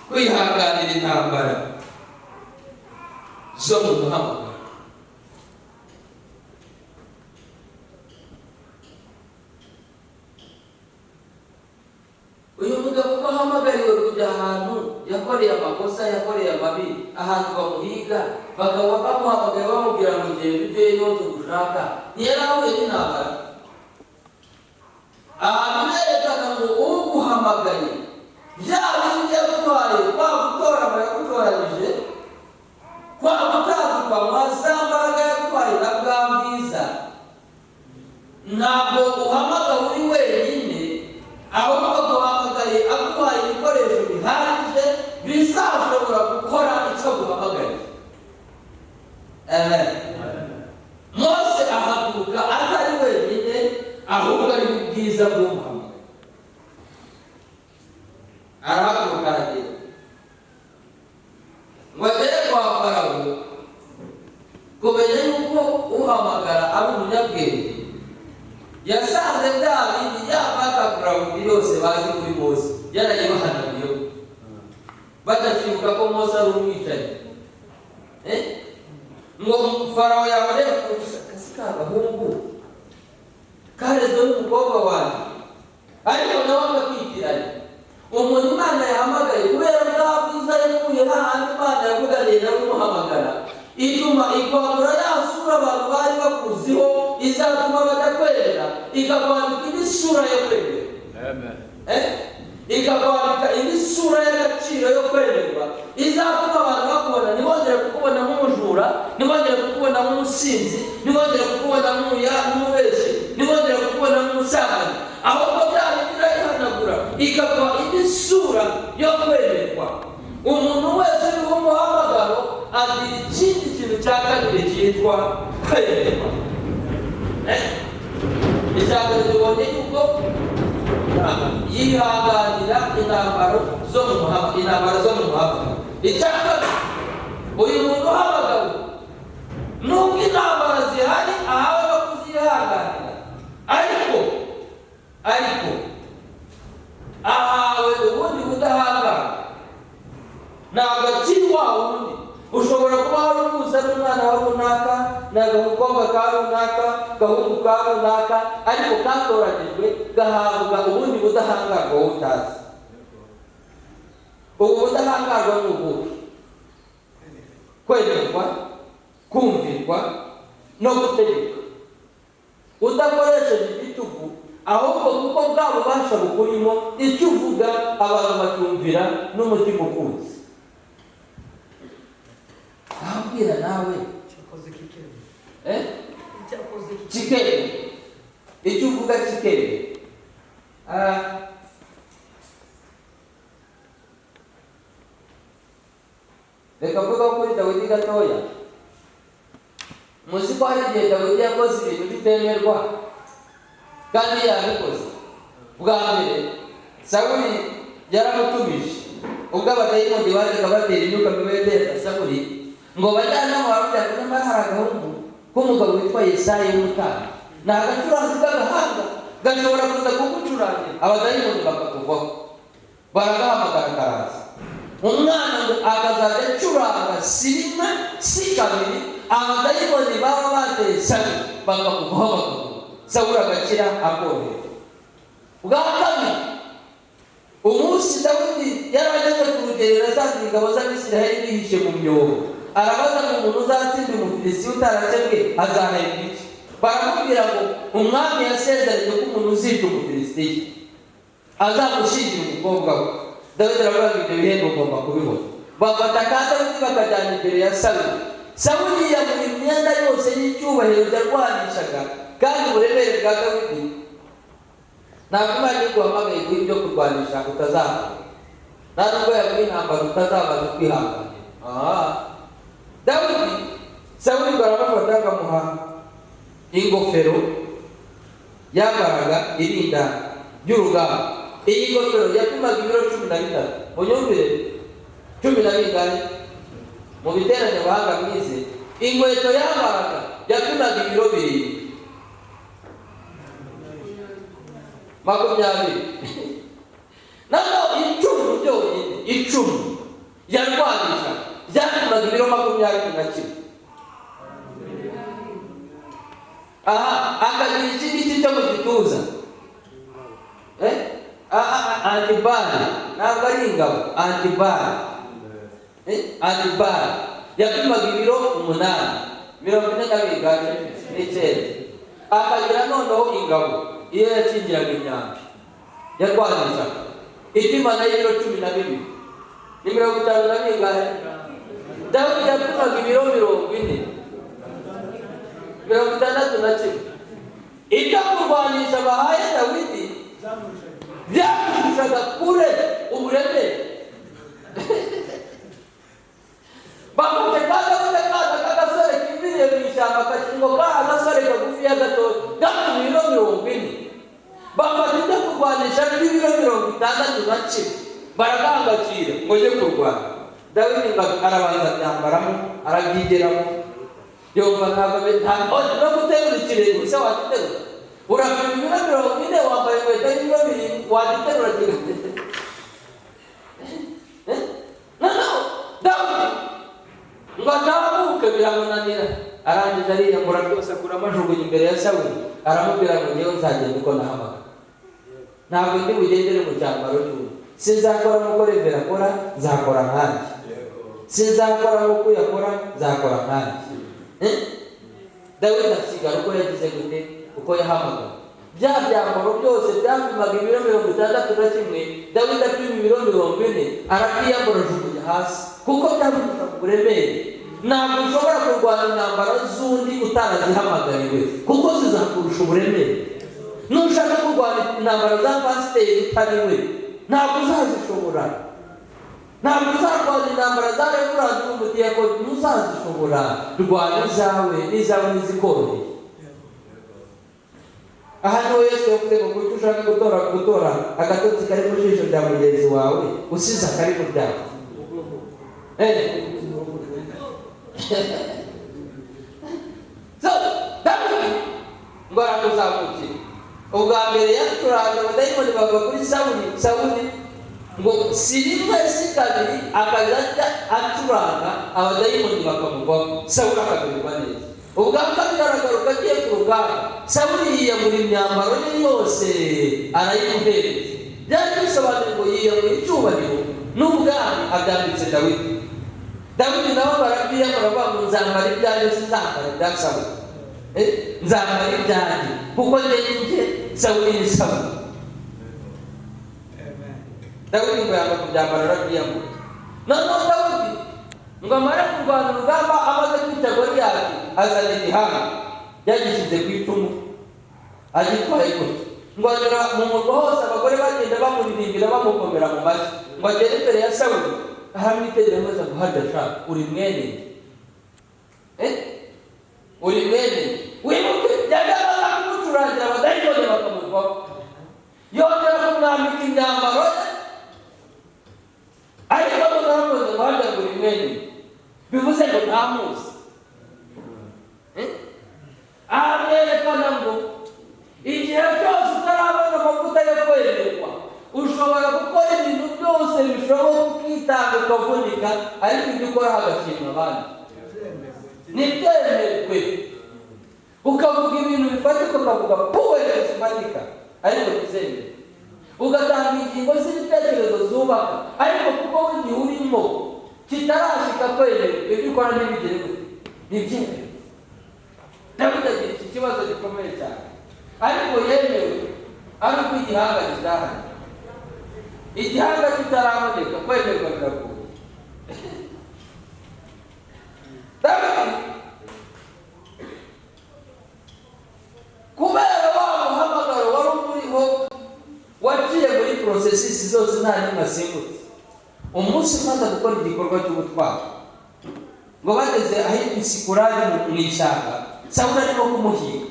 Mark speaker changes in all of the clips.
Speaker 1: kwihanganira intambara zo mu muhamagaro. Uyu mugabo ko ahamagariwe kujya ahantu yakoreye amakosa, yakoreye amabi, ahantu bamuhiga, bakaba bamuhamagaye bamubwira ngo genda ujyeyo niho tugushaka, ntiyarahuye n'intambara. Ahantu herekana ngo uguhamagaye bya bindi yaguhaye, kwa gutoranya yagutoranyije, kwa gutandukanywa za mbaraga yaguhaye na bwa bwiza. Ntabwo uhamagaye uri wenyine, ahubwo aguhamagaye aguhaye ibikoresho bihagije bizashobora gukora icyo guhamagaye. Mose ahaguruka atari wenyine, ahubwo ari mu bwiza bw'umuhamagaye. Arahaguruka aragenda ngo agere kwa Farawo, kumenya yuko uhamagara ari umunyabwenge. Yasanze bya bindi y'abakagurabundi yose bazi kuri Mose yarayibahanaguyeho, batakibuka ko Mose ari umwicanyi. Ngo Farawo yamureba kasi k'agahungu karezwe n'umukobwa wanjye, ariko nawe akakwitiranya. Umuntu Imana yahamagaye kubera bwa bwiza yakuye hahandi Imana yavuganiye nawe imuhamagara, ituma ikwambura ya sura abantu bari bakuziho, izatuma badakwera, ikakwambika indi sura yo kwemera. Amen. Ikakwambika indi sura y'agaciro yo kwemerwa, izatuma abantu bakubona, ntibongere kukubona nk'umujura, ntibongere kukubona nk'umusinzi, ntibongere kukubona nk'umubeshyi, ntibongere kukubona nk'umusambanyi, ahubwo bya bindi irayihanagura ikaguha indi sura yo kwemerwa. Umuntu wese uriho umuhamagaro agira ikindi kintu cya kabiri cyitwa kwemerwa. Icya mbere tubonye yuko yihanganira intambara zo mu muhamagaro. Icya kabiri, uyu muntu uhamagawe nubwo intambara zihari ahawe no kuzihanganira, ariko ahawe ubundi budahangana. Ntabwo akiri wa wundi. Ushobora kuba wari umuza n'umwana wa runaka, n'agakobwa ka runaka, gahungu ka runaka, ariko katoranyijwe gahabwa ubundi budahangarwa wowe utazi. Ubu budahangarwa ni ubuhe? Kwemerwa, kumvirwa no gutegeka, udakoresheje igitugu, ahubwo kuko bwa bubasha bukurimo, icyo uvuga abantu bacyumvira n'umutima ukunze. Ahambwira nawe cyakoze kikere. Kikere. Icyo uvuga kikere. Reka mvuga kuri Dawidi gatoya. Muzi ko hari igihe Dawidi yakoze ibintu bitemerwa kandi yabikoze. Bwa mbere Sawuli yaramutumije, ubwo abadayimoni bazaga batera imyuka mibi yatera Sawuli, ngo bajyana mu barujya kunyama hari agahungu k'umugabo witwa Yesayi w'umutambyi. Ni agacuranzi k'agahanga gashobora kuza kugucurangira, abadayimoni bakakuvaho, baragahamagara karaza. Umwana ngo akazajya acuranga si rimwe si kabiri, abadayimoni baba bateye Sawuli bakakuvaho bakakuvaho, Sawuli agakira akorohera. Bwa kabiri, umunsi Dawidi yari ageze ku rugerero asanga ingabo z'Abisiraheli bihishe mu myobo, arabaza ngo umuntu uzatsinda Umufilisitiya utarakebwe azahembwa iki? Baramubwira ngo umwami yasezeranye ko umuntu uzica Umufilisitiya azamushingira umukobwa we. Dawidi aravuga ngo ibyo bihembo ugomba kubibona. Bafata ka Dawidi bakajyana imbere ya Sawuli. Sawuli yamuha imyenda yose y'icyubahiro yarwanishaga, kandi uburemere bwa Dawidi ntabwo Imana iguhamagaye guha ibyo kurwanisha utazabona, nta nubwo yaguha intambara utazabasha kwihanganira. Dawidi, Sawuli baramufata bakamuha ingofero yambaraga irinda ry'urugamba. Iyi ngofero yapimaga ibiro 13. Unyumvire, 13 mu biterane bahanga mwize. Inkweto yambaraga yapimaga ibiro 2. 20. Nano icumu byonyine 10 yarwanisha byatumaga ibiro 21. Akagira ikindi cyo mu gituza. Antibari ntabwo ari ingabo. Antibari yapimaga ibiro 8, 42. Akagira noneho ingabo iyo yakingiraga imyambi yarwanishaga ipima nayo ibiro 12. Ni 50 na bingahe? Dawidi yapimaga ibiro 60. Icyo kurwanisha bahaye Dawidi byamurushaga kure uburemere. Bamute kagasore kiviriye mu ishyamba kakingo agasore kagufiya gato gafite ibiro 40. Bafata ibyo kurwanisha n'ibiro 60. Baragangakira ngo je kurwana. Dawidi arabanza byambaramo arabyigeramo. Yumva ntabwo no guterura ikirenge se wagiterura. Urapima ibiro 40 wambaye inkweto y'ibiro 2 wagiterura kirenge. Dawidi ngo atamuke biramunanira. Arangije ariyambura byose akuramajugunya imbere ya Sawuli. Aramubwira ngo ngewe nzagenda uko nahamagara. Ntabwo ndi bugendere mu cyambaro cy'umuntu. Sinzakora nk'uko Revera akora, nzakora nkanjye. Sinzakora nk'uko yakora, nzakora nkanjye. Dawidi asigara uko yagize gute, uko yahamagara. Bya byambaro byose byapimaga ibiro 61. Dawidi apima ibiro 40, arabiyambura ajugunya hasi kuko byamurusha uburemere. Ntabwo ushobora kurwana intambara z'undi utarazihamagariwe kuko zizakurusha uburemere. Nushaka kurwana intambara za pasiteri utariwe ntabwo uzazishobora. Ntabwo uzarwana intambara za reverandi n'umudiyakoni ntuzazishobora. Rwana izawe n'izikoroheye. Aha niho Yesu yavuze ngo kuko ushaka gutora agatotsi kari mu jisho rya mugenzi wawe usize akari mu ryawe. So Dawidi ngo aramuzamukira. Ubwa mbere yaturanga abadayimoni bava kuri Sawuli ngo si rimwe si kabiri akajya aturanga abadayimoni bakamuvaho. Sawuli akamererwa neza. Ubwa kabiri aragaruka agiye ku rugamba. Sawuli yiyambura imyambaro ye yose arayimuhereza. Byari bisobanuye ngo yiyambura icyubahiro n'ubwami abyambitse Dawidi. Dawidi nawe barabwiyambura ngo nzambara ibyanjye sinzambara ibya Sawuli. Nzambara ibyanjye kuko njye Sawuli ni Sawuli. Dawidi ngo yanga kubyambara arabyiyambura. Noneho Dawidi ngo amara kurwana urugamba amaze kwita Goliyati azana igihanga yagishyize ku icumu agitwaye gutya. Ngo anyura mu murwa hose abagore bagenda bamuririmbira bamukomera mu mashyi. Ngo agere imbere ya Sawuli aramwitegereza maze ngo hadasha uri mwene uri mwene wibuke yajyaga kumucurangira abadayimoni bakamuvaho. Yongera kumwambika imyambaro ariko bamuramuze ngo hadasha uri mwene bivuze ngo ntamuzi. Ahamwerekana ngo igihe cyose utarabona amavuta yo kwemerwa ushobora gukora ibintu byose bishoboka ukitanga ukavunika ariko ibyo ukora hagashimwa abandi. Nibyemerwe ukavuga ibintu bifatika ukavuga puwe zifatika ariko ntizemerwe. Ugatanga ingingo z'ibitekerezo zubaka ariko kuko w'igihe urimo kitarashika kwemerwa ibyo ukora ntibigere gute nibyemerwe. Dawidi agira iki kibazo gikomeye cyane ariko yemewe ari uko igihanga kidahari. Igihanga kitaraboneka kwemerwa biragoye. Dawidi kubera wa muhamagaro wari umuriho waciye muri processes zose nta n'imwe asimbutse. Umunsi umaze gukora igikorwa cy'ubutwari ngo bageze ahitwa Sikulagi mu ishyamba, Sawuli arimo kumuhiga.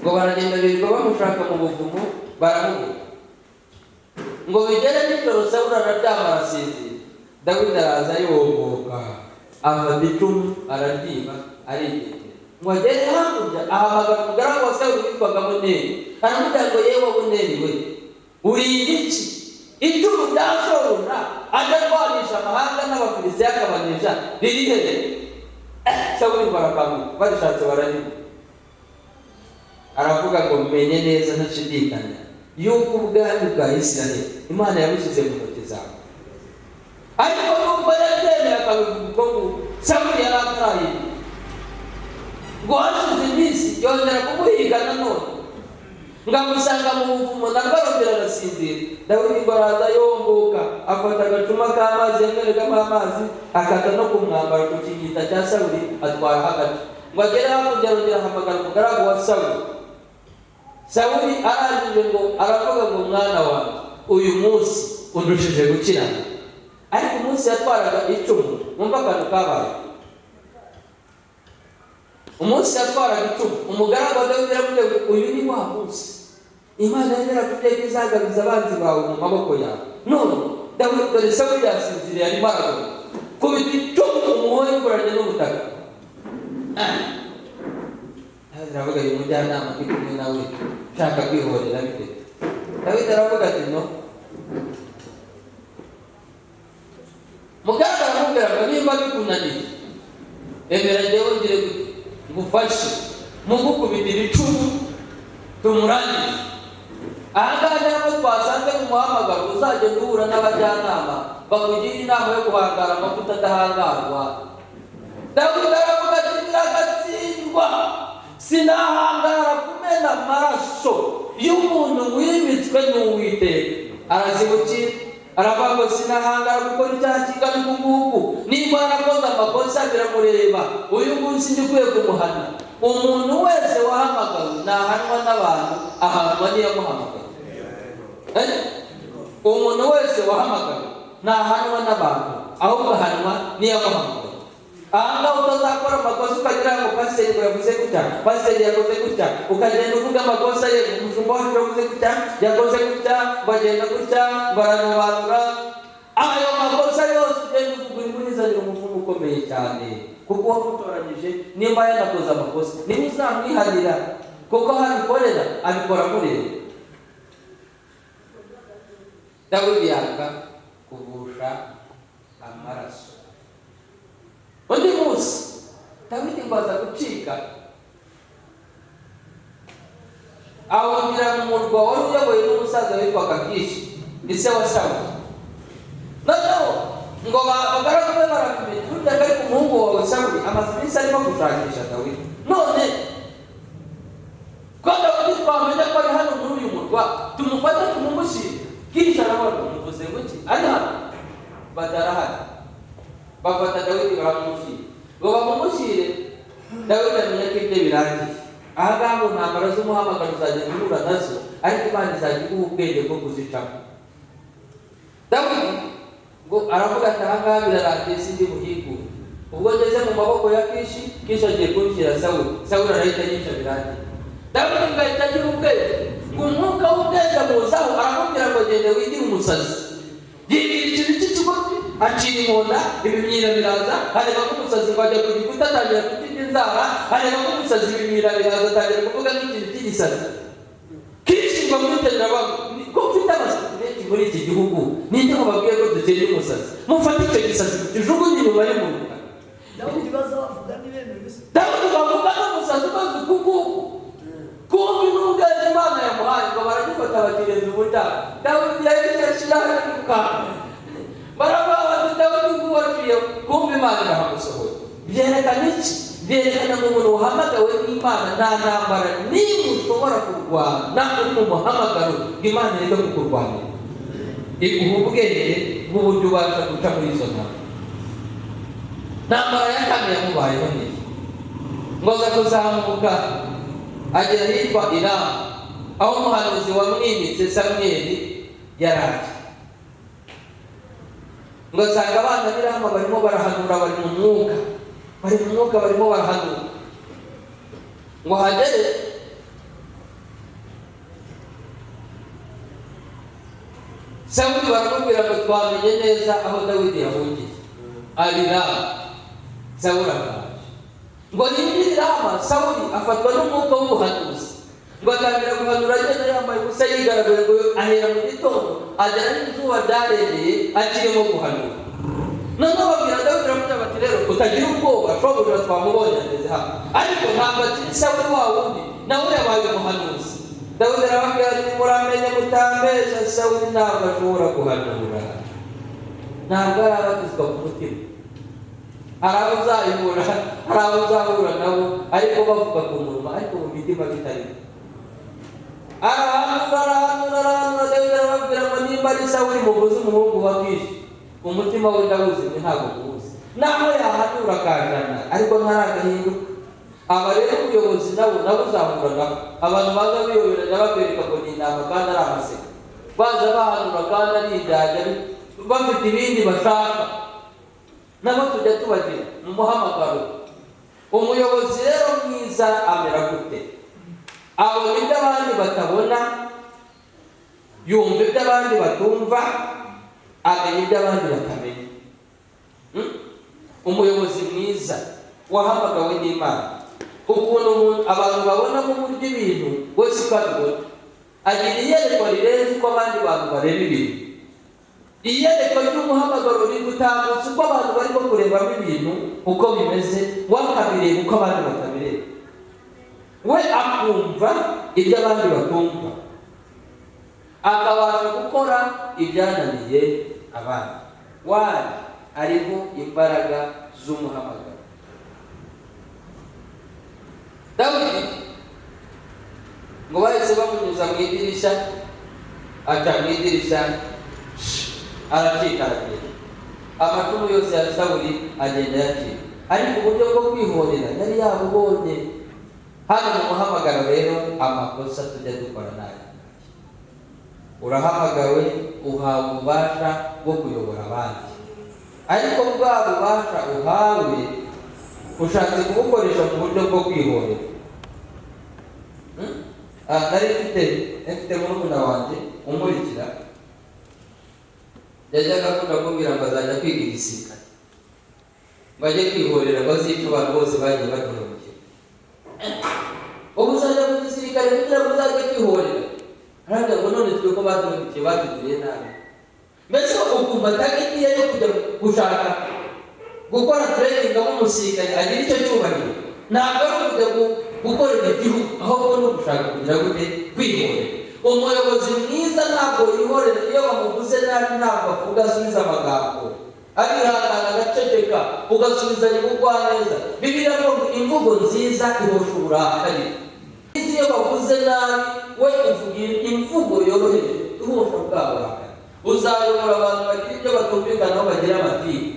Speaker 1: Ngo baragenda birirwa bamushaka mu buvumo baramubura. Ngo bigere nijoro Sawuli araryama arasinzira. Dawidi araza yomboka afata icumu araryiba arigendera. Ngo agere hakurya ahamagara umugaragu wa Sawuli witwaga Abuneri. Aramubwira ngo yewe Abuneri we uri iki icumu ryashobora adarwanisha amahanga n'abafilisitiya akabanesha riri hehe? Sawuli barakanguka barishatse bararima. Aravuga ngo menye neza ntashidikanya yuko ubwami bwa Isiraheli Imana yabushyize mu ntoki zawe. Ariko nubwo yatemera akabivuga ngo Sawuli yari ataraye ngo hashize iminsi yongera kumuhiga nanone ngamusanga mu buvumo nabwo arongera arasinzira. Dawidi ngo araza yomboka afata agacuma k'amazi yanyweragamo amazi akata no ku mwambaro ku kigita cya Sawuli atwara hagati ngo agere hakurya arongera ahamagara umugaragu wa Sawuli. Sawuli arangije ngo aravuga ngo mwana wanjye uyu munsi undushije gukirana. Ariko umunsi yatwaraga icumu mwumva akantu kabaye. Umunsi yatwaraga icumu umugaragu wa Dawidi aravuga ngo uyu ni wa munsi Imana yagera kujya izagabiza abanzi bawe mu maboko yawe. None Dawidi dore Sawuli yasinziriye arimo aravuga kubita icumu umuhoye inguranye n'ubutaka. Aravuga uyu mujyanama ndi kumwe nawe ushaka kwihorera bite? Dawidi aravuga ati no. Muganga aramubwira ngo nimba bikunaniye emera njyewe ngire ngufashe mugukubitira icumu tumurangize. Ahangaha ntabwo twasanze mu muhamagaro uzagenda uhura n'abajyanama bakugira inama yo guhangara amavuta adahangarwa. Dawidi aravuga ati ndagatsindwa sinahangara kumena amaraso y'umuntu wimitswe n'Uwiteka. Arazibukira aravuga ngo sinahangara gukora icyaha kingana uku. Niba yarakoze amakosa biramureba, uyu munsi ndikwiye kumuhana. Umuntu wese wahamagawe nahanwa n'abantu ahanwa n'iyamuhamagaye. Umuntu wese wahamagawe nahanwa n'abantu ahubwo ahanwa n'iyamuhamagaye. Ahangaha utazakora amakosa ukagira ngo pasiteri yavuze gutya, pasiteri yakoze gutya, ukagenda uvuga amakosa ye, umushumba wacu yavuze gutya, yakoze gutya, bagenda gutya, bararobanura. Ayo makosa yose ugenda uvuga uri kunizanira umuvumo ukomeye cyane, kuko wamutoranyije nimba yanakoze amakosa niba uzamwihanira, kuko habikorera abikora mureba. Dawidi yanga kuvusha amaraso. Undi munsi Dawidi ngo aza gucika awumvira mu murwa wari uyoboye n'umusaza witwaga Kishi ni se wa Sawuli. Noneho ngo bagaragu be barakumenya burya ko ari umuhungu wawe Sawuli amaze iminsi arimo gushakisha Dawidi. None ko Dawidi twamenya ko ari hano muri uyu murwa tumufata tumumushyire. Kishi arabona umuvuze ngo iki ari hano badarahari. Bafata Dawidi baramushyira ngo bamumushyire. Dawidi amenya ko ibyo birangiye. Ahangaha mu ntambara z'umuhamagaro uzagenda uhura nazo, ariko Imana izajya iguha ubwenge bwo kuzicamo. Dawidi ngo aravuga ati ahangaha birarangiye sindi buhigure. Ubwo ngeze mu maboko ya Kishi, Kishi agiye kunshyira Sawuli. Sawuli arahita yica birangiye. Dawidi ngo ahita agira ubwenge ngo umwuka w'ubwenge amuzaho aramubwira ngo genda wigire umusazi. Yibira ikintu cy'ikigoryi acira inkonda ibimyira biraza, areba ko umusazi ngo ajya ku gikuta atangira kugira inzara, areba ko umusazi ibimyira biraza atangira kuvuga nk'ikintu cy'igisazi. Kishi ngo amwiterera ko ufite amasati menshi muri iki gihugu ninde mubabwiye ko duteye umusazi? Mufate icyo gisazi tujugunye inyuma y'umuntu.
Speaker 2: Dawidi bazavuga n'ibintu bisa.
Speaker 1: Dawidi bavuga n'umusazi umaze kukuku kumbi n'ubwo Imana yamuhaye ngo baragifata bakirenza ubutaka. Dawidi yabishyiraho n'uka baravuga bati Dawidi ngo waciye kumbi Imana irahamusohoye. Byerekana iki? Byerekana ngo umuntu wahamagawe n'Imana nta ntambara n'imwe ushobora kurwana uri mu muhamagaro ngo Imana ireke kukurwanira. Iguha ubwenge bw'uburyo ubasha guca muri izo ntambara ya kane yamubayeho neza. Ngo aza kuzamuka agera ahitwa Irama aho umuhanuzi wamwimitse Samweli yaraje. Ngo asanga abana b'Irama barimo barahanura, bari mu mwuka barimo barahanura. Ngo hagere Sawuli baramubwira ngo twamenye neza aho Dawidi yahungiye ari Rama. Sawuli araje ngo yinjire Rama. Sawuli afatwa n'umwuka w'ubuhanuzi batangira guhanura agenda yambaye ubusa yigaragaye ngo ahera mu gitondo agera n'izuba ryarengeye akirimo guhanura. Noneho babwira Dawidi baravuga bati rero utagira ubwoba, shobuja twamubonye ageze hano, ariko ntabwo akiri Sawuli wa wundi, nawe yabaye umuhanuzi. Dawidi arababwira ati muramenye mutambesha, Sawuli ntabwo ashobora guhanura, ntabwo arabatizwa ku mutima. Hari abo uzahura, hari abo uzahura nabo ariko bavuga ku munwa ariko mu mitima bitari. Arahanura Dawidi arababwira ngo nimba ari Sawuli muvuze umuhungu wa Kishi, umutima we ndawuzi ntabwo kuwuzi. Naho yahanura akajana ariko ntaragahinduka. Aba rero ubuyobozi nabo uzahura nabo. Abantu baza biyoberanya bakwereka ngo ni inama kandi ari amaseka, baza bahanura kandi ari injyajya bafite ibindi bashaka. Nabo tujya tubagira mu muhamagaro. Umuyobozi rero mwiza amera gute? Abona ibyo abandi batabona, yumva ibyo abandi batumva, amenya ibyo abandi batamenya. Umuyobozi mwiza wahamagawe n'Imana, ukuntu abantu babona mu buryo ibintu wese ukabibona, agira iyerekwa rirenze uko abandi bantu bareba ibintu. Iyerekwa ry'umuhamagaro riri gutambutsa uko abantu barimo kurebamo ibintu uko bimeze, wakabireba uko abandi batabireba. We akumva ibyo abandi batumva, akabasha gukora ibyananiye abandi. Wari ariho imbaraga z'umuhamagaro. Dawidi ngo bahise bamunyuza mu idirishya, aca mu idirishya aracika aragenda. Amacumu yose ya Sawuli agenda yacika, ariko uburyo bwo kwihorera yari yabubonye. Hano mu muhamagaro rero amakosa tujya dukora nayo. Urahamagawe, uhawe ububasha bwo kuyobora abandi, ariko bwa bubasha uhawe ushatse kubukoresha mu buryo bwo kwihorera. Nari mfite murumuna wanjye umurikira, yajyaga akunda kumbwira ngo azajya kwiga igisirikare, bajye kwihorera bazica abantu bose bagiye baduhemukira. Ubu uzajya mu gisirikare kugira ngo uzajye kwihorera, haragira ngo none twe ko baduhemukiye batugiriye nabi. Mbese ukumva atagitiye yo kujya gushaka gukora training nk'umusirikare agira icyo cyubahiro, ntabwo ari ukujya gukorera igihugu, ahubwo no gushaka kugira gute kwihorera. Umuyobozi mwiza ntabwo yihorera, iyo bamuvuze nabi ntabwo avuga asubiza amagambo, arihangana agaceceka ugasubizanya ubugwaneza. Bibiliya ngo imvugo nziza ihosha uburakari. Iyo bavuze nabi we uvuga imvugo yoroheje ihosha bwa burakari. Uzayobora abantu bagira ibyo batumvikanaho bagira amatiku,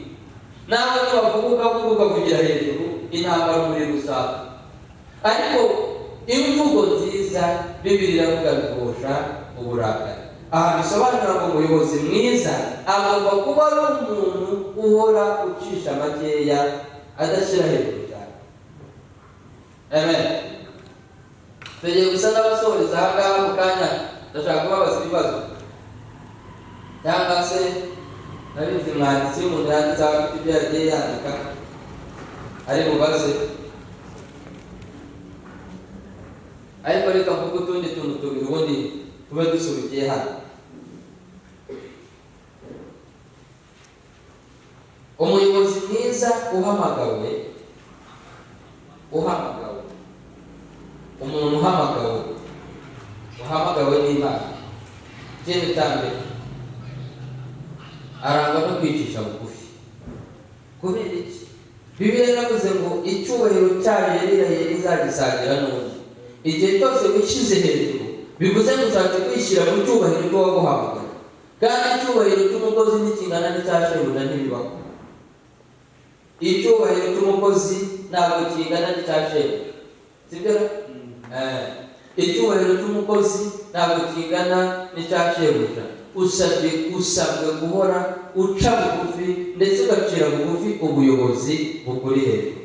Speaker 1: nawe nibavuga ukavugira hejuru, intambara muri rusange. Ariko imvugo nziza Bibiliya iravuga bihosha uburakari. Aha bisobanura ngo umuyobozi mwiza agomba kuba ari umuntu uhora ucisha makeya, adashyira hejuru cyane. Amen. Tugiye gusa n'abasoreza aha ngaha mu kanya, ndashaka kubabaza ibibazo, cyangwa se nabizi mwanditsi umuntu yanditse afite ibyo yagiye yandika ari bubaze. Ariko reka mvuge utundi tuntu tubiri ubundi tube dusubikiye hano. Umuyobozi mwiza uhamagawe, umuntu uhamagawe n'Imana, ikindi cyambere arangwa no kwicisha bugufi. Kubera iki? Bibiliya yavuze ngo icyubahiro cyayo yari izagisangira n'undi. Igihe cyose wishyize hejuru bivuze ngo uzajya kwishyira mu cyubahiro cyo waguhamagara, kandi icyubahiro cy'umukozi ntikingana n'icya shebuja, ntibibaho. Icyubahiro cy'umukozi ntabwo kingana n'icya shebuja, sibyo? Icyubahiro cy'umukozi ntabwo kingana n'icya shebuja. Usabwe guhora uca bugufi ndetse ugacira bugufi ubuyobozi bukuri hejuru.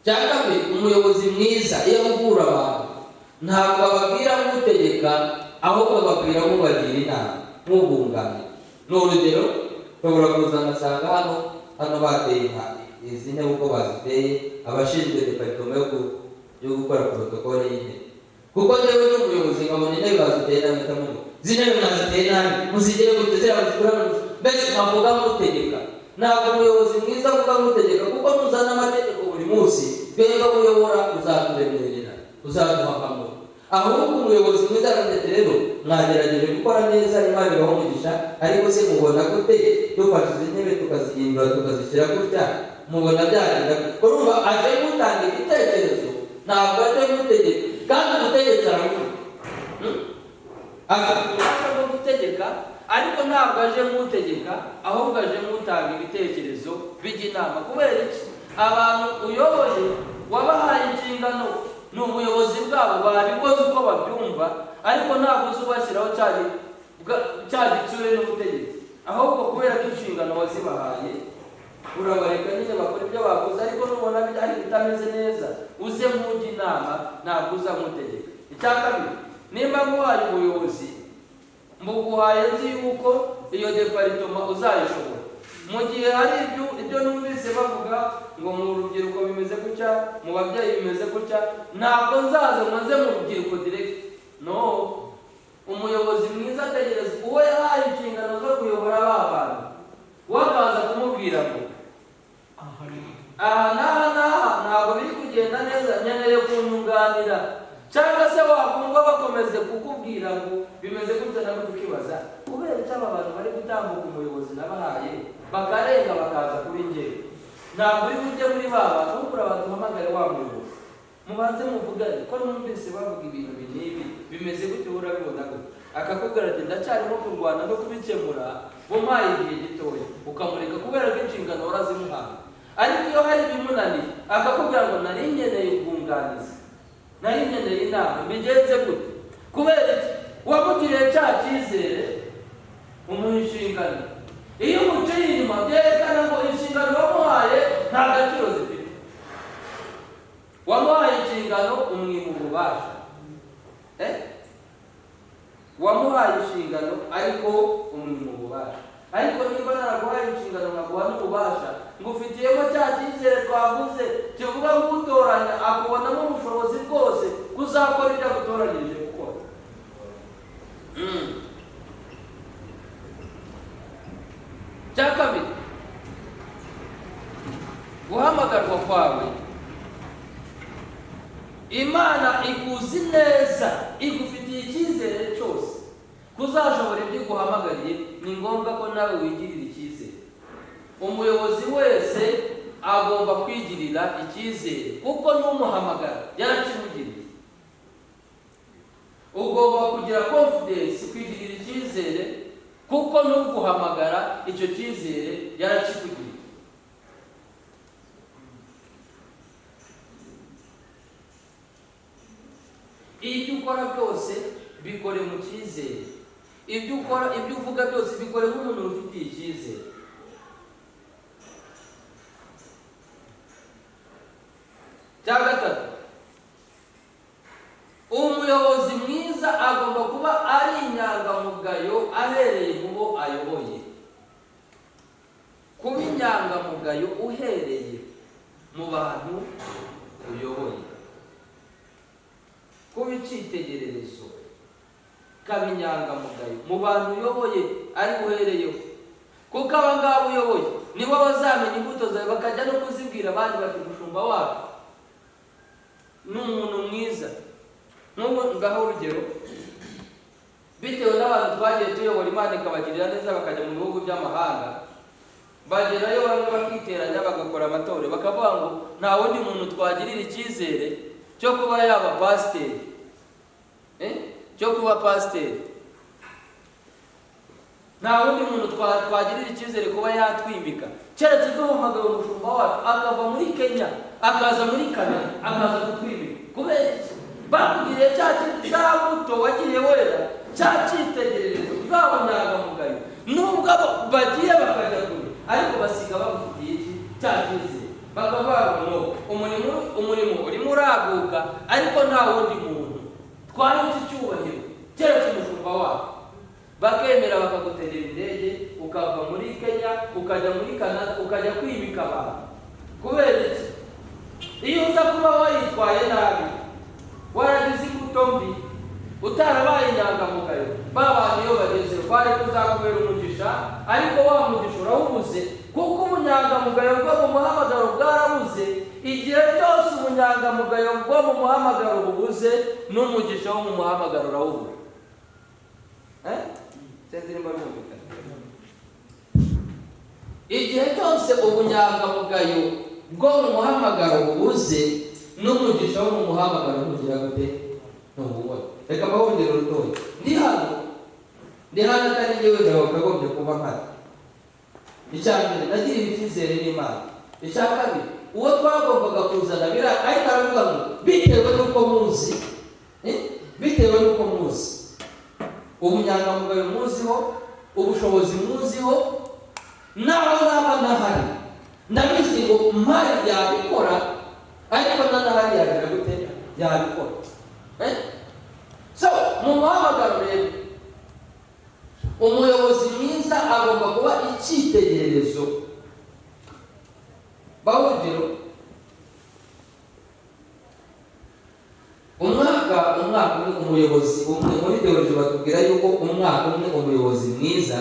Speaker 1: Cyangwa umuyobozi mwiza iyo ahugura abantu ntabwo ababwira nk'utegeka, ahubwo ababwira nk'ubagira inama, nk'ubunganira. Ni urugero, ushobora kuza ngasanga hano bateye intambwe, izi ntebe uko baziteye, abashinzwe departoma yo gukora protokole y'intebe. Kuko njyewe n'umuyobozi nkabona intebe baziteye namita mu zintebe mwaziteye nabi muzigere gutezera abazigurana mbese nkavuga mutegeka. Ntabwo umuyobozi mwiza avuga mutegeka, kuko muzana amategeko buri munsi twebwe muyobora uzaturemerera uzaduhakamo. Ahubwo umuyobozi mwiza arandetse rero mwagerageje gukora neza, Imana ibaho umugisha, ariko se mubona gute dufashe izi ntebe tukazihindura tukazishyira gutya, mubona byagenda? Urumva aje gutanga igitekerezo, ntabwo aje gutegeka, kandi umutegetsi aravuga afite ububasha bwo gutegeka, ariko ntabwo aje mutegeka, ahubwo aje mutanga ibitekerezo bijya inama. Kubera iki? Abantu uyoboye wabahaye inshingano, ni ubuyobozi bwabo, babikoze uko babyumva, ariko ntabwo uzi ubashyiraho cya gitsure n'ubutegetsi, ahubwo kubera ko inshingano wazibahaye urabareka nyine bakora ibyo bakoze, ariko nubona ari bitameze neza uze mujya inama, ntabwo uza mutegeka. Icya kabiri, nimba muhaye ubuyobozi mbuguhaye nzi yuko iyo departoma uzayishobora. Mu gihe hari ibyo numvise bavuga ngo mu rubyiruko bimeze gutya, mu babyeyi bimeze gutya, ntabwo nzaza maze mu rubyiruko direct. No, umuyobozi mwiza ategereza uwo yahaye inshingano zo kuyobora abantu, wakaza kumubwira ngo aha ntabwo biri kugenda neza, nkeneye kunyunganira. Cyangwa se wakumva bakomeze kukubwira ngo bimeze gutya, nabwo tukibaza kubera icyo aba bantu bari gutambuka umuyobozi nabahaye bakarenga bakaza kuri njyewe. Ntabwo uri bujye muri ba bantu, ahubwo abantu uhamagare wa muyobozi mubanze muvugane ko numvise bavuga ibintu n'ibi bimeze gutya, urabibona gutya, akakubwira ati ndacyarimo kurwana no kubikemura, mumpaye igihe gitoya, ukamureka kubera ko inshingano warazimuhaye. Ariko iyo hari ibimunaniye akakubwira ngo nari nkeneye ubwunganizi, nari nkeneye inama, mbigenze gute? Kubera iki? Wamugiriye cya cyizere umuha inshingano. Iyo umuciye inyuma byerekana ngo inshingano wamuhaye nta gaciro zifite. Wamuhaye inshingano umwima ububasha, wamuhaye inshingano ariko umwima ububasha. Ariko niba naraguhaye inshingano nkaguha n'ububasha, ngufitiyemo cya cyizere twavuze kivuga ngo utoranya akubonamo ubushobozi bwose kuzakora ibyo agutoranyirije gukora. Cya kabiri, guhamagarwa kwawe, Imana ikuzi neza, igufitiye icyizere cyose kuzashobora ibyo iguhamagariye. Ni ngombwa ko nawe wigirira icyizere. Umuyobozi wese agomba kwigirira icyizere, kuko n'umuhamagara yarakimugiriye. Ugomba kugira confidence, kwigirira icyizere, kuko n'uguhamagara icyo cyizere yarakikugiriye. Ibyo ukora byose bikore mu cyizere. Ibyo uvuga byose bikore nk'umuntu ufitiye icyizere. Cya gatatu, umuyobozi mwiza agomba kuba ari inyangamugayo ahereye mu bo ayoboye. Kuba inyangamugayo uhereye mu bantu uyoboye, kuba icyitegererezo, kaba inyangamugayo mu bantu uyoboye ari uhereyeho. Kuko aba ngaba uyoboye nibo bazamenya imbuto zawe, bakajya no kuzibwira abandi bati umushumba wacu ni umuntu mwiza. N'ubu ngaho urugero, bitewe n'abantu twagiye tuyobora, Imana ikabagirira neza bakajya mu bihugu by'amahanga, bagerayo bamwe bakiteranya bagakora amatora, bakavuga ngo nta wundi muntu twagirira icyizere cyo kuba yaba pasiteri, cyo kuba pasiteri. Nta wundi muntu twagirira icyizere kuba yatwimika, keretse duhamagaye umushumba wacu akava muri Kenya akaza muri Canada akaza kutwimika. Kubera iki? Bakugiriye cya buto wagiye wera, cya cyitegererezo bwabo nyangamugayo. Nubwo bagiye bakajya kure, ariko basiga bagufitiye iki? Cya cyizere. Bakavuga ngo umurimo urimo uraguka, ariko nta wundi muntu twari iki cyubahiro keretse umushumba wacu. Bakemera bakagutegera indege ukava muri Kenya ukajya muri Canada ukajya kwimika abantu. kubera iki? Iyo uza kuba wayitwaye nabi, waragize imbuto mbi, utarabaye inyangamugayo, bantu iyo bageze kwari kuzakubera umugisha, ariko wa mugisha urawubuze, kuko ubunyangamugayo bwo mu muhamagaro bwarabuze. Igihe cyose ubunyangamugayo bwo mu muhamagaro bubuze, n'umugisha wo mu muhamagaro urawubura. Sinzi nimba byumvikana. Igihe cyose ubunyangamugayo bwo mu muhamagaro bubuze, n'umugisha wo mu muhamagaro ntugira gute? Ntububona. Reka mbahongere urutoki. Ndi hano atari njyewe wakagombye kuba mpari. Icya mbere, nagiriwe icyizere n'Imana. Icya kabiri, uwo twagombaga kuzana ariko aravuga ngo bitewe n'uko muzi, bitewe n'uko muzi ubunyangamugayo muziho, ubushobozi muziho, naho naba nahari, ndabizi ngo mpari yabikora, ariko nanahari yagira gute? Yabikora. So mu muhamagaro rero, umuyobozi mwiza agomba kuba icyitegererezo. Urugero, umwaka umwe umuyobozi umwe, muri teoloji batubwira yuko umwaka umwe umuyobozi mwiza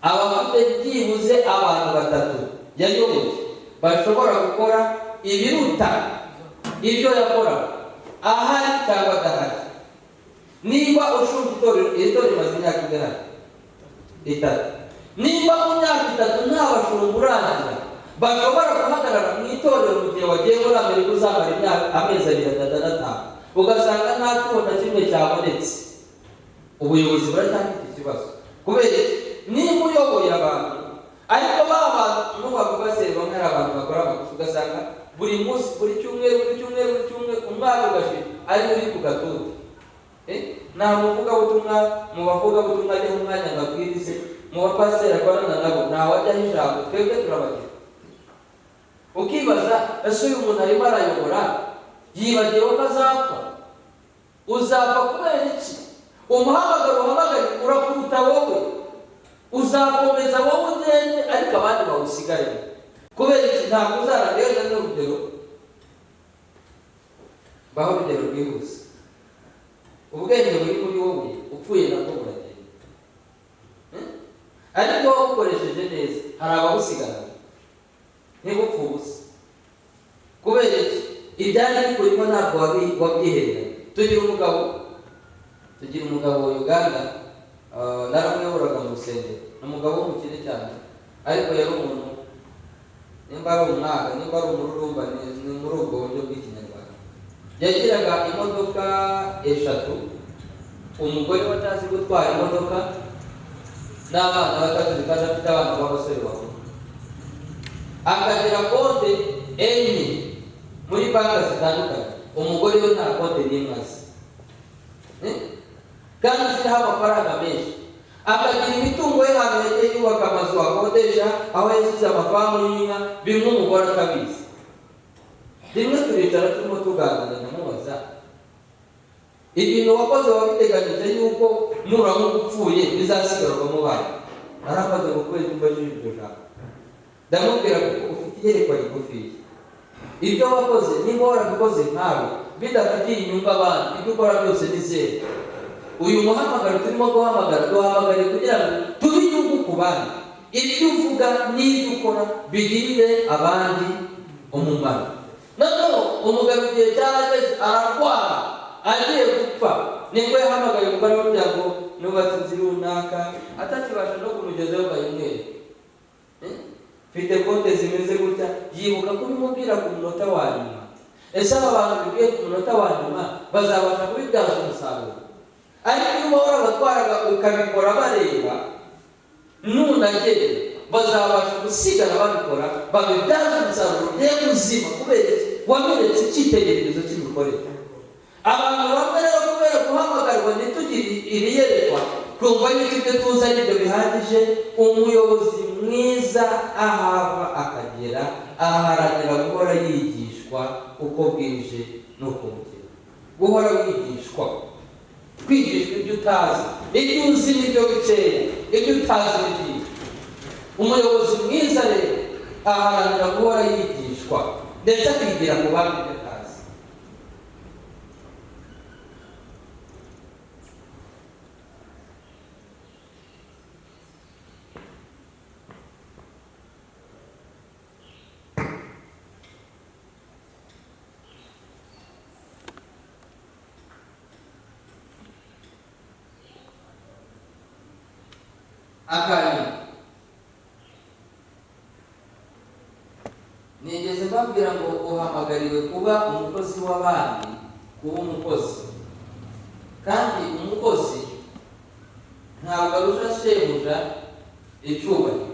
Speaker 1: aba afite byibuze abantu batatu yayoboye bashobora gukora ibiruta ibyo yakora ahari cyangwa adahari. Niba ushunga itorero rimaze imyaka ingana 3, niba mu myaka 3 nta bashumba urangira bashobora guhagarara mu itorero mu gihe wagiye muri Amerika uzamara amezi 2-5, ugasanga nta tubona kimwe cyabonetse, ubuyobozi buracyafite ikibazo. Kubera niba uyoboye abantu, ariko abantu bavuga se bamwe ari abantu bakora amakosa, ugasanga buri munsi, buri cyumweru umwaka ugashira ari uri ku gatuti. Nta muvugabutumwa mu bavugabutumwa ajya mu mwanya ngabwirize, mu bapasiteri akorana nabo ntawe ajyaho ijambo, twebwe turabagira. Ukibaza, ese uyu muntu arimo arayobora yibagiwe ko azapfa? Uzapfa kubera iki? Umuhamagaro uhamagara urakuruta wowe, uzakomeza wowe ugende, ariko abandi bawusigaremo. Kubera iki? Ntabwo uzaragenda n'urugero. Baho urugero rwihuse. Ubwenge buri muri wowe upfuye nabwo buragenda, ariko wowe ukoresheje neza hari ababusigarana ntibupfe ubusa. Kubera iki? Ibyari bikurimo ntabwo wabyihereranye. Tugira umugabo wa Uganda, naramwiyoboraga mu rusengero. Ni umugabo w'umukire cyane, ariko yari umuntu, nimba ari umwaga, nimba ari umururumba, ni muri ubwo buryo bw'ikinyarwanda. Yagiraga imodoka 3, umugore watazi gutwara imodoka, n'abana batatu kandi afite abana b'abasore bakuru. Akagira konte 4 muri banki zitandukanye, umugore we nta konte n'imwe azi, kandi ziriho amafaranga menshi. Akagira imitungo ye ahantu yagiye yubaka amazu akodesha, aho yashyize amafamu y'inka, bimwe umugore atabizi. Rimwe turicara turimo tuganira, ndamubaza, ibintu wakoze wabiteganyije yuko nuramuka upfuye bizasigarwa mu bana? Aramaze gukweza imbajije iryo jambo. Ndamubwira ko ufite iyerekwa rigufiya. Ibyo wakoze niba warabikoze nkawe bidafitiye inyungu abandi, ibyo ukora byose ni zero. Uyu muhamagaro turimo guhamagara, duhamagare kugira ngo tube inyungu ku bandi. Ibyo uvuga n'ibyo ukora bigirire abandi umumaro. Noneho umugabo igihe cyarageze ararwara, agiye gupfa, nibwo yahamagaye umugore kugira ngo nubatse inzu runaka, atakibasha no kumugezaho bayimwere. Mfite konte zimeze gutya, yibuka kubimubwira ku munota wa nyuma. Ese aba bantu bibwiye ku munota wa nyuma bazabasha kubibyaza umusaruro? Ariko iyo warabatwaraga ukabikora bareba, nunagere bazabasha gusigara babikora, babibyaza umusaruro muzima. Kubera wamenetse icyitegererezo cy'imikorere. Abantu bamwe rero kubera guhamagarwa ntitugire ibiyerekwa, twumva yuko ibyo tuzi ari byo bihagije. Umuyobozi mwiza ahava akagera aharanira guhora yigishwa uko bwije n'uko bukeye. Guhora wigishwa, kwigishwa ibyo utazi, ibyo uzi n'ibyo bikeya, ibyo utazi n'ibyo. Umuyobozi mwiza rero aharanira guhora yigishwa kwigishwa ndetse akigira mu bandi batazi. Akanya nigeze mbabwira ngo uhamagariwe kuba umukozi w'abandi, kuba umukozi, kandi umukozi ntabwo arusha shebuja icyubahiro.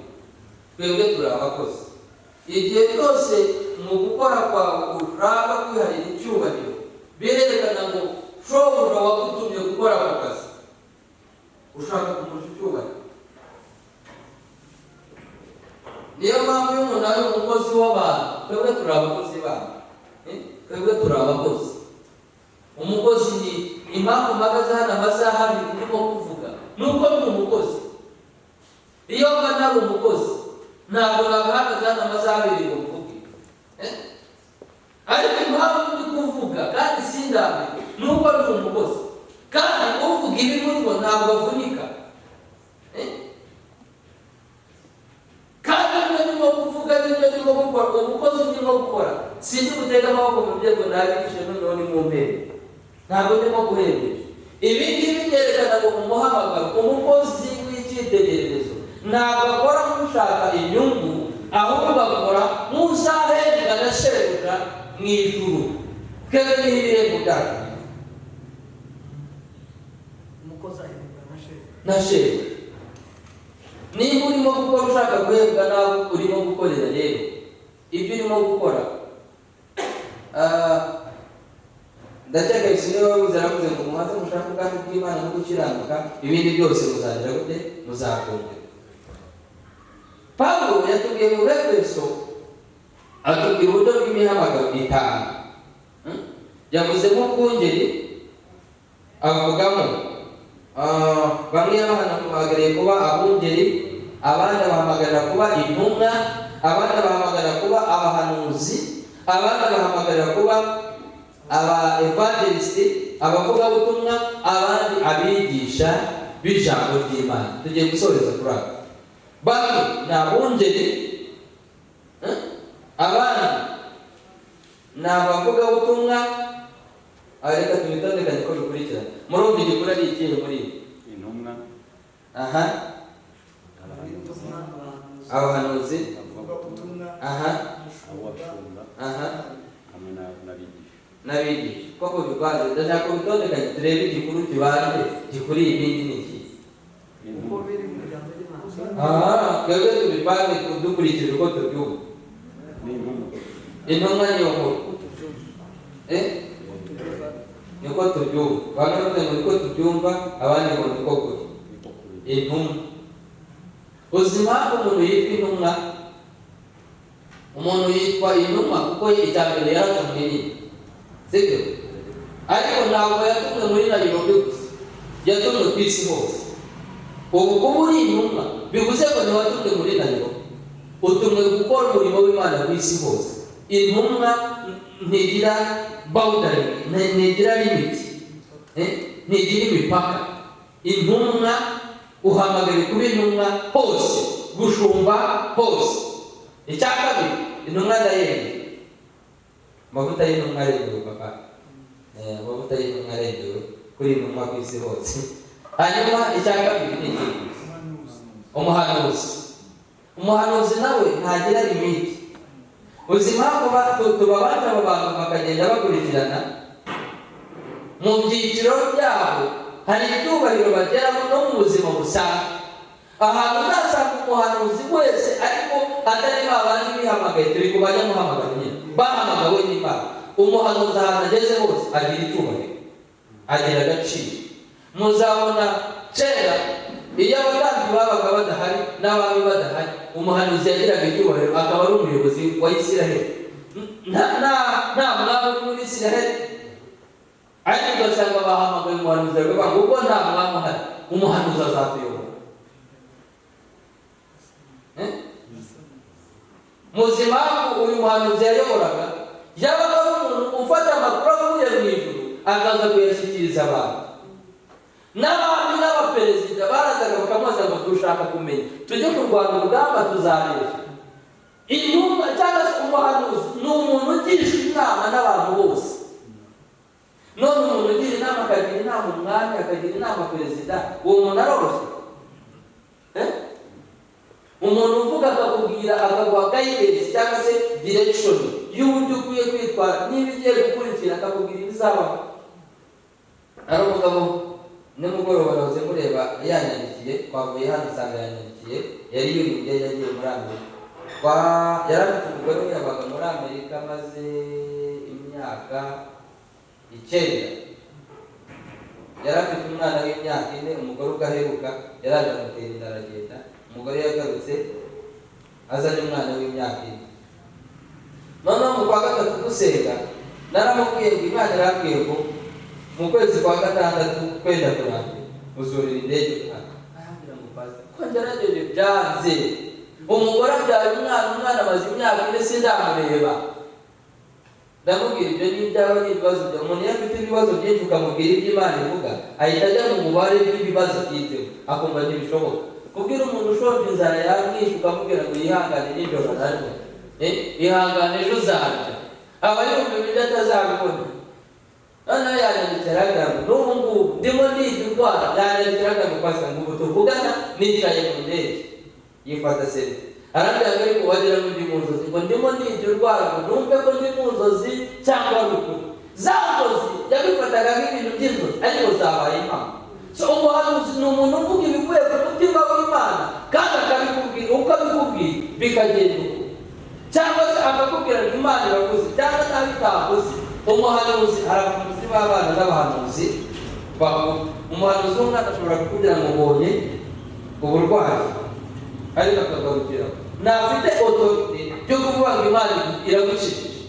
Speaker 1: Twebwe turi abakozi. Igihe cyose mu gukora kwawe ushaka kwiharira icyubahiro, birerekana ngo shobuja wagutumye gukora ako kazi ushaka kumurusha icyubahiro. Niyo mpamvu iyo umuntu ari umukozi w'abantu, twebwe turi abakozi babo. Twebwe turi abakozi. Umukozi ni impamvu mpagaze hano amasaha abiri ndimo kuvuga nuko ni umukozi. Iyo mba ntari umukozi ntabwo nabahagaze hano amasaha abiri ngo mvuge. Ariko impamvu ndi kuvuga kandi sindambe nuko ni umukozi, kandi uvuga ibimuri ngo ntabwo avunika. Umukozi urimo gukora sindi gutega amaboko mu byo nabigishe noneho ni mu mpere, ntabwo ndimo guhembera. Ibi ngibi byerekana ngo umuhamagaro, umukozi w'icyitegererezo ntabwo akora nk'ushaka inyungu, ahubwo agakora nk'uzahembwa na shebuja mu ijuru. Twebwe niho ibihembo byacu.
Speaker 2: umukozi ahembwa
Speaker 1: na shebuja. Niba urimo gukora ushaka guhembwa nawe urimo gukorera, rero ibyo urimo gukora ndakeka bisi niba wabuze aravuze ngo mumaze mushaka ubwami bw'Imana no gukiranuka, ibindi byose muzagira gute? Muzakumvira. Pawulo yatubwiye mu Efeso, atubwira uburyo bw'imihamagaro itanu. Yavuzemo ubwungeri, avugamo bamwe bahamagariye kuba abungeri, abandi bahamagarira kuba intumwa, abandi bahamagarira kuba abahanuzi, abandi bahamagarira kuba aba evangelisite, abavugabutumwa, abandi abigisha b'ijambo ry'Imana. Tugiye gusoreza kuri abo. Bamwe ni abungeri, abandi ni abavugabutumwa. Reka tubitondekanye ko bikurikirana. Murumva igikuru ari ikihe muri ibi?
Speaker 3: Intumwa,
Speaker 1: abahanuzi,
Speaker 3: hamwe
Speaker 1: n'abigisha. Koko bivanze, ndashaka kubitondekanye turebe igikuru kibanje gikuriye ibindi ni iki. Twebwe tubipange dukurikije uko tubyumva. Intumwa niyo nkuru. Niko tubyumva. Bamwe bavuga ngo niko tubyumva, abandi ngo niko kuri. Intumwa. Uzi impamvu umuntu yitwa intumwa? Umuntu yitwa intumwa kuko icya mbere yaratumwe nyine, sibyo? Ariko ntabwo yatumwe muri Nairobi gusa, yatumwe ku isi hose. Ubu kuba uri intumwa bivuze ngo ntiwatumwe muri Nairobi, utumwe gukora umurimo w'Imana ku isi hose. Intumwa ntigira boundary, ntigira limit, ntigira imipaka. Intumwa uhamagara kuba intumwa hose, gushumba hose. Icya kabiri, intumwa ndayemeye. Amavuta y'intumwa arengewe papa. Amavuta y'intumwa arengewe kuri intumwa ku isi hose. Hanyuma icya kabiri ni iki? Umuhanuzi. Umuhanuzi nawe ntagira limit. Uzi impamvu tubabanje abo bantu bakagenda bakurikirana? Mu byiciro byabo hari ibyubahiro bageramo no mu buzima busanzwe. Ahantu uzasanga umuhanuzi wese ariko atari babandi bihamagaye, turi kubajya muhamagara nyine, bahamagawe n'Imana. Umuhanuzi ahantu ageze hose agira icyubahiro, agira agaciro. Muzabona kera iyo abatambyi babaga badahari n'abami badahari, umuhanuzi yagiraga icyubahiro, akaba ari umuyobozi wa Isiraheli. Nta mwami uri muri Isiraheli, ariko ugasanga bahamagaye umuhanuzi bakavuga ngo ubwo nta mwami uhari, umuhanuzi azatuyobora. muzima uyu muhanuzi yayoboraga yabaga ari umuntu ufata amakuru avuye mu ijuru akaza kuyashyikiriza abantu. N'abami n'abaperezida barazaga bakamubaza ngo dushaka kumenya tujye kurwana urugamba tuzabesha. Intumwa cyangwa se umuhanuzi ni umuntu ugirisha inama n'abantu bose. None umuntu ugira inama akagira inama umwami akagira inama perezida, uwo muntu aroroshye? Umuntu uvuga akakubwira akaguha guidance cyangwa se direction y'uburyo ukwiye kwitwara niba igiye gukurikira akakubwira ibizabaho. Ari umugabo nimugoroba nahoze mureba yanyandikiye, twavuye hano usanga yanyandikiye, yari yuriye yagiye muri Amerika. Yari afite umugore we yabaga muri Amerika maze imyaka 9. Yari afite umwana w'imyaka 4, umugore ugaheruka yaraje amutera inda aragenda. Umugore yagarutse azanye umwana w'imyaka 4. Noneho mu kwa gatatu gusenga naramubwiye ngo Imana irambwiye ngo mu kwezi kwa gatandatu kwenda kurangira uzurira indege hano. Arambwira ngo pastor ko ngerageje byanze. Umugore abyaye umwana amaze imyaka 4 sindamureba. Ndamubwira ibyo ni ibyawe n'ibibazo bya umuntu. Iyo afite ibibazo byinshi ukamubwira ibyo Imana ivuga ahita ajya mu mubare w'ibibazo byitewe akumva ntibishoboka. Kubwira umuntu ushonje inzara yamwishe ukamubwira ngo yihangane nijoro narwo ihangane ejo uzarya aba yumva ibyo atazabibona. Noneho yanyandikiraga ngo n'ubu ngubu ndimo ndiga indwara, yanyandikiraga ngo pastor ngo ubu tuvugana nicaye mu ndege yifata selfie. Arambwira ngo ariko wagira ngo ndi mu nzozi, ngo ndimo ndiga indwara ngo numve ko ndi mu nzozi cyangwa ari ukuri. Za nzozi yabifataga nk'ibintu by'inzozi ariko zabaye impamo. So umuhanuzi ni umuntu uvuga ibivuye ku mutima w'Imana kandi akabikubwira uko abikubwira bikagenda uko, cyangwa se akakubwira ngo Imana iravuze cyangwa nawe itavuze. Umuhanuzi arabahanuzi b'abana n'abahanuzi bakuru. Umuhanuzi w'umwana ashobora kukubwira ngo mbonye uburwayi ariko akagarukiraho ntafite autorité yo kuvuga ngo Imana iragushikije.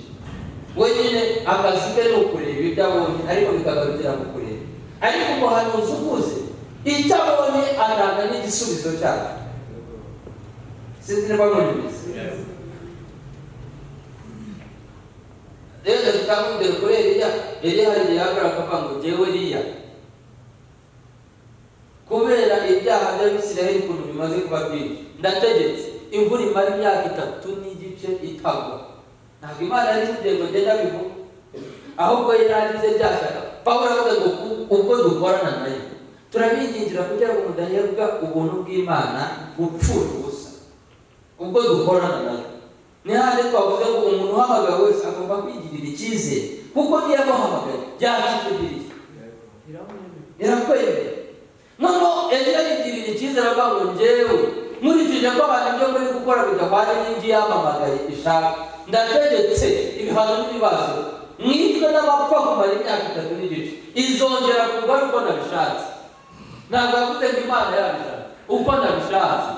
Speaker 1: Wenyine akazi ke ni ukureba ibyo abonye ariko bikagarukira mu kureba. Ariko umuhanuzi ukuze icyo abonye atanga n'igisubizo cyacyo. Sinzi niba mwumvise. Rero tukamubwira kuri Eliya hari igihe yahagarara akavuga ngo jyewe Eliya kubera ibyaha by'Abisirayeli ukuntu bimaze kuba byinshi ndategetse imvura imara imyaka 3 n'igice itagwa. Ntabwo Imana yari ivuze ngo ngenda bivuga, ahubwo yaragize byashaka. Pawulo avuga ngo ubwo dukorana nayo turabingingira kugira ngo mudahebwa ubuntu bw'Imana bupfura ubusa. Ubwo dukorana nayo ni handi twavuze ngo umuntu uhamagawe wese agomba kwigirira icyizere kuko niyo amuhamagaye yakikugiriye irakwemera. Noneho Eliya yigirira icyizere avuga ngo njyewe nkurikije ko abantu ibyo muri gukora bidahwanye n'ibyo yamamagaye ishaka, ndategetse ibihano n'ibibazo mwitwe n'amapfa kumara imyaka 3 n'igice izongera kuba uko nabishatse. Ntabwo yavuze ngo Imana yabishatse uko nabishatse.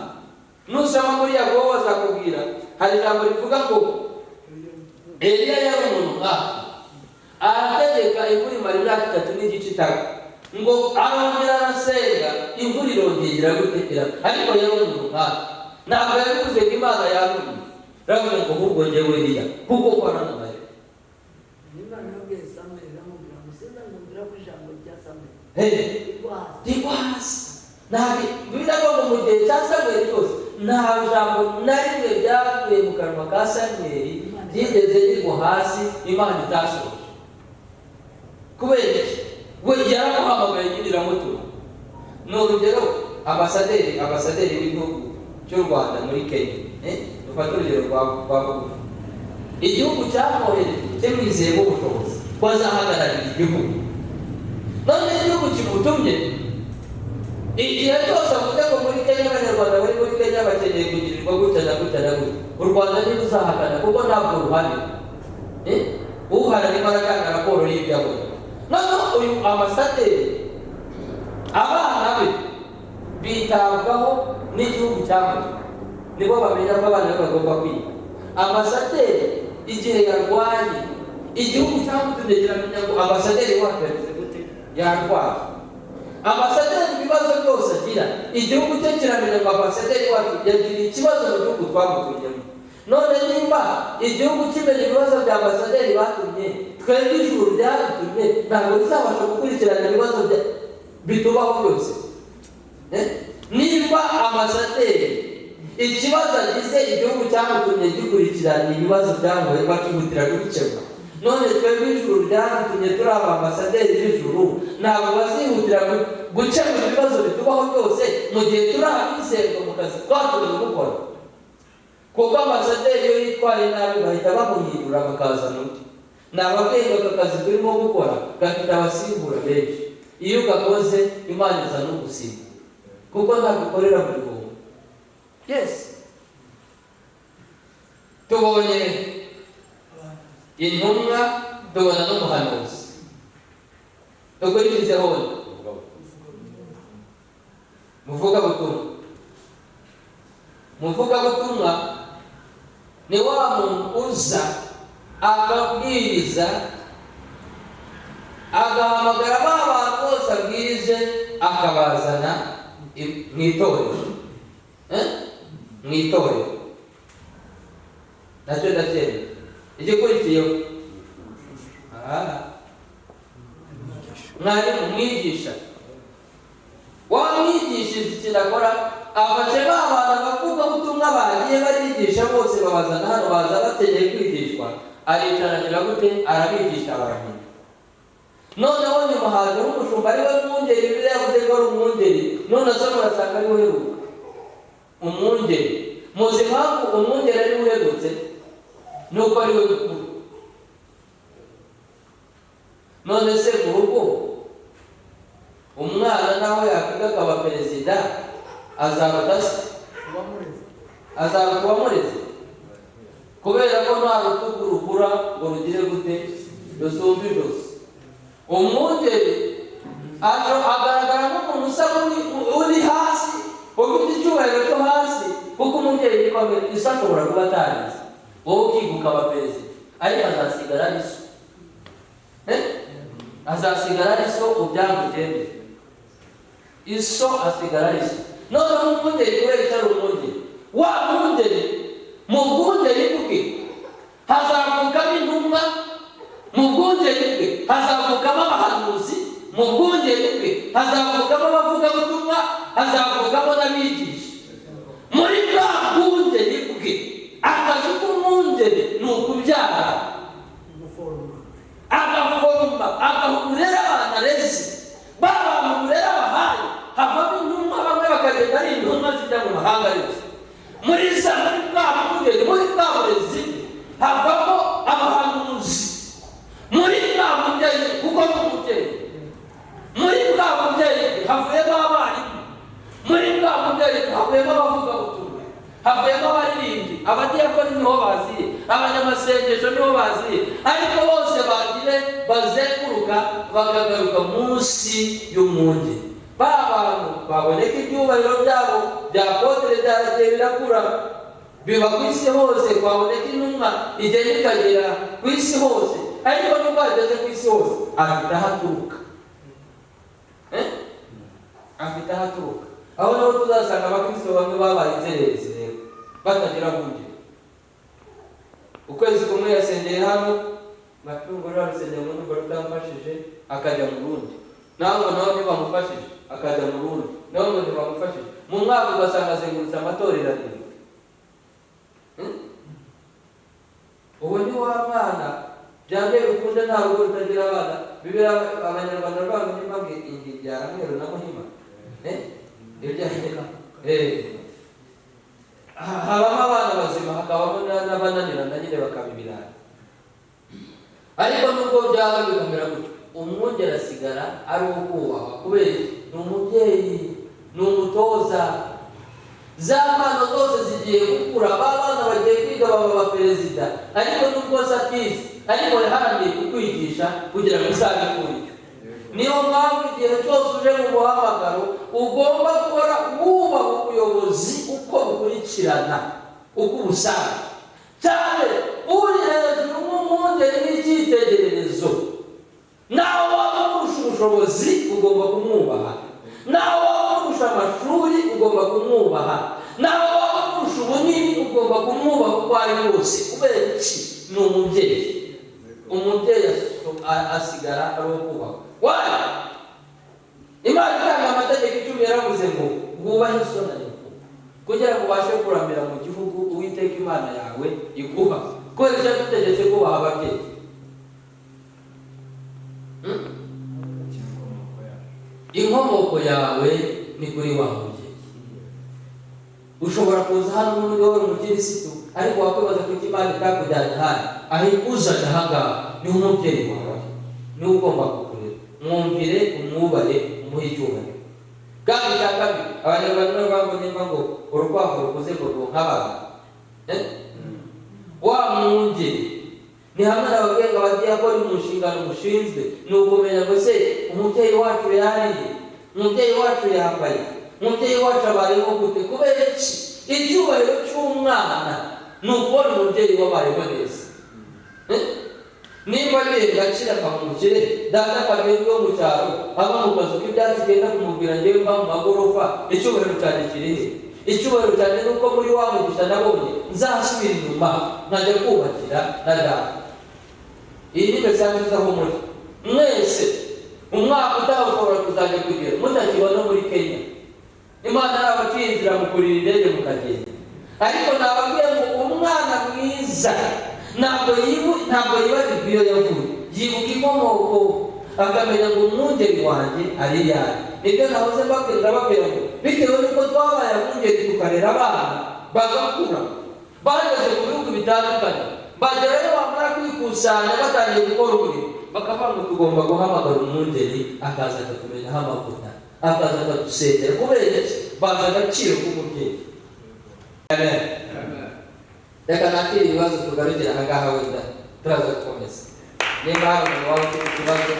Speaker 1: Nusoma muri Yakobo bazakubwira hari ijambo rivuga ngo Eliya yari umuntu arategeka imvura imara imyaka 3 n'igice itagwa, ngo arongera arasenga imvura irongera gutekera, ariko yari umuntu ntabwo yabivuze ngo Imana yabumye. Ravuga ngo ahubwo njyewe Eliya kuko ukorana nayo.
Speaker 2: Imana yabwiye Samuel iramubwira ngo sinzamubwira ko ijambo rya Samuel
Speaker 1: rwasi ntabwo biravuga ngo mu gihe cya Samuel cyose nta jambo na rimwe ryavuye mu kanwa ka Samuel ryigeze rigwa hasi Imana itasohoje. Kubera iki? We yaramuhamagaye nyine iramutuma. Ni urugero abasaderi w'igihugu cy'u Rwanda muri Kenya. Dufata urugero rwa bugufi. Igihugu cyamwohereje kimwizeyemo ubushobozi ko azahagararira igihugu. None igihugu kimutumye igihe cyose avuze ngo muri Kenya abanyarwanda bari muri Kenya bakeneye kugirirwa gutya na gutya na gutya, u Rwanda ntiruzahakana kuko ntabwo ruhari. Uharari baratanga raporo y'ibyo abona. Noneho uyu amasaderi abana be bitabwaho n'igihugu cyamwe, nibo bamenya ko abana bagomba kwiga. Amasaderi igihe yarwaye igihugu cyamutumye kiramenya ngo amasaderi wacu yagize gute yarwaye. Amasaderi ibibazo byose agira igihugu cye kiramenya ngo amasaderi wacu yagira ikibazo mu gihugu twamutumyemo. none nimba igihugu kimenya ibibazo bya ambasaderi batumye, twebwe ijuru ryabitumye, ntabwo bizabasha gukurikirana ibibazo bitubaho byose. Nimba ambasaderi ikibazo agize igihugu cyamutumye gikurikirana ibibazo byamuye bakihutira kubikemura, none twebwe ijuru ryabitumye turi ambasaderi b'ijuru, ntabwo bazihutira gukemura ibibazo bitubaho byose mu gihe turi abizerwa mu kazi twatumye gukora? Kuko ambasaderi iyo yitwaye nabi bahita bamuhindura bakazana undi. Nababwiye aka kazi turimo gukora gafite abasimbura benshi, iyo ugakoze Imana iza no gusimbura kuko ntabwo ikorera muri wowe. Yes, tubonye intumwa, tubona n'umuhanuzi. Dukurikizeho muvugabutumwa ni wa muntu uza akabwiriza, agahamagara ba bantu bose abwirije akabazana mu itorero. Mu itorero nacyo ndacyera igikurikiyeho mwarimu mwigisha, wamwigishije ikintu akora, afashe ba bantu abavugabutumwa bagiye barigisha bose babazana hano, baza bategeye kwigishwa, aricaranira gute, arabigisha baramenya. Noneho nyuma hajeho umushumba ari we mwungeri, Bibiliya yavuze ko ari umwungeri, none se murasanga ari we uheruka umwungeri. Muzi impamvu umwungeri ari we uherutse? Nuko ari we mukuru. None se mu rugo umwana nawe yakwiga akaba perezida, azaba kuba murezi? Kubera ko nta rutugu rukura ngo rugire gute, rusumbe ijosi. Umwungeri agaragara nk'umuntu usa uri hasi, ufite icyubahiro cyo hasi, kuko umubyeyi yikomera isi ashobora kuba atarize, wowe ukiga ukaba perezida, ariko azasigara ari so. Azasigara ari so, ubyamugende iso asigara ari so. Noneho umwungeri kubera itari umwungeri, wa mwungeri mu bwungeri bwe hazavukamo intumwa, mu bwungeri bwe hazavukamo abahanuzi, mu bwungeri bwe hazavukamo abavugabutumwa, hazavukamo n'abigisha. Muri bwa bwungeri bwe, akazi k'umwungeri ni ukubyara, agaforoma, agahurera abana rezi, ba bantu urera abahaye, havamo intumwa, bamwe bakagenda ari intumwa zijya mu mahanga yose. Muri bwa bwungeri, muri bwa burezi havamo abahanuzi, muri bwa mubyeyi kuko ni umubyeyi, muri bwa mubyeyi havuyemo abarimu, muri bwa mubyeyi havuyemo abavugabutumwa, havuyemo abaririmbyi, abadiyakoni niho baziye, abanyamasengesho niho baziye, ariko bose bagire bazenguruka bakagaruka munsi y'umwungeri. Ba bantu baboneka ibyubahiro byabo bya apotre byaragiye birakura, biba ku isi hose, kwaboneka intumwa igenda ikagera ku isi hose, ariko nubwo ageze ku isi hose afite aho aturuka. Afite aho aturuka. Aho naho tuzasanga abakristo bamwe babaye inzererezi rero batagira bundi. Ukwezi kumwe yasengeye hano, matunguru arusengeye mu rugo rutamfashije, akajya mu rundi. Naho ntibamufashije, akajya mu rundi. Naho ntibamufashije, mu mwaka ugasanga azengurutse amatorero abiri. Ubu ni wa mwana byambere ukunde nta rugo rutagira abana. Bibiliya abanyarwanda rwanda ntibabwe ingibyara mweru na muhima. Habamo abana bazima, hakabamo n'abananirana nyine bakabibirana. Ariko nubwo byaba bikomera gutyo, umwungeri asigara ari ukubahwa, kubera ni umubyeyi, ni umutoza. Za mpano zose zigiye gukura, ba bana bagiye kwiga baba abaperezida, ariko nubwo satizi, ariko yaharaniye kukwigisha kugira ngo uzabikurikire. Niyo mpamvu igihe cyose uje mu muhamagaro ugomba gukora wubaha ubuyobozi uko bukurikirana, uko ubusanga. Cyane uri hejuru nk'umwungeri n'icyitegererezo, nawe waba kurusha ubushobozi ugomba kumwubaha, nawe waba kurusha amashuri ugomba kumwubaha, nawe waba kurusha ubunini ugomba tugomba kumwubaha uko ari wose. Kubera iki? Ni umubyeyi. Umubyeyi asigara ari uwo kubahwa. Why? Imana itanga amategeko 10 yaravuze ngo wubahe so na nyoko kugira ngo ubashe kurambira mu gihugu Uwiteka Imana yawe iguha. Kubera icyo dutegetse kubaha ababyeyi. Inkomoko yawe ni kuri wa mubyeyi. Ushobora kuza hano n'undi wari umukirisitu ariko wakwibaza ko Imana itakujyanye hano, aho ikuzanye ahangaha ni umubyeyi wawe, ni ugomba kukurera. Mwumvire, umwubahe, umuhe icyubahiro. Kandi cya kabiri, Abanyarwanda bavuga nimba ngo urukwavu rukuze ngo rwonka abantu. Wa mwungeri ni hamwe n'ababwiye ngo abadiyakoni mu nshingano mushinzwe ni ukumenya ngo se umubyeyi wacu yariye, umubyeyi wacu yambaye, umubyeyi wacu abayeho gute. Kubera iki? Icyubahiro cy'umwana ni ukubona umubyeyi wabayeho neza. Nimba agiye gacira akamukire, data kabiri wo mu cyaro aba mu kazu k'ibyatsi genda kumubwira ngewe mba mu magorofa, icyubahiro cyane kirihe? Icyubahiro cyane nuko muri wa mugisha nabonye nzasubira inyuma nkajya kubakira na data. Iyi ni mesaje izaho muri mwese. Umwaka utaha ushobora kuzajya kugera mutakibona muri Kenya. Imana arabaciye inzira mukurira indege mukagenda. Ariko nababwiye ngo umwana mwiza ntabwo yibagirwa iyo yavuye, yibuka inkomoko, akamenya ngo umwungeri wanjye ari yari. Nibyo nahoze mbabwira ngo bitewe n'uko twabaye abungeri tukarera abana bagakura, bageze mu bihugu bitandukanye, bagerayo bamara kwikusanya batangiye gukora umurimo, bakavuga ngo tugomba guhamagara umwungeri akaza akatumenyaho amavuta, akaza akadusengera. Kubera iki? Bazi agaciro k'umubyeyi. Amen. Reka nakira ibibazo tugarukira ahangaha wenda turaza gukomeza. Nimba hari umuntu waba ufite ikibazo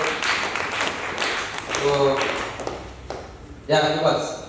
Speaker 1: yakubaza.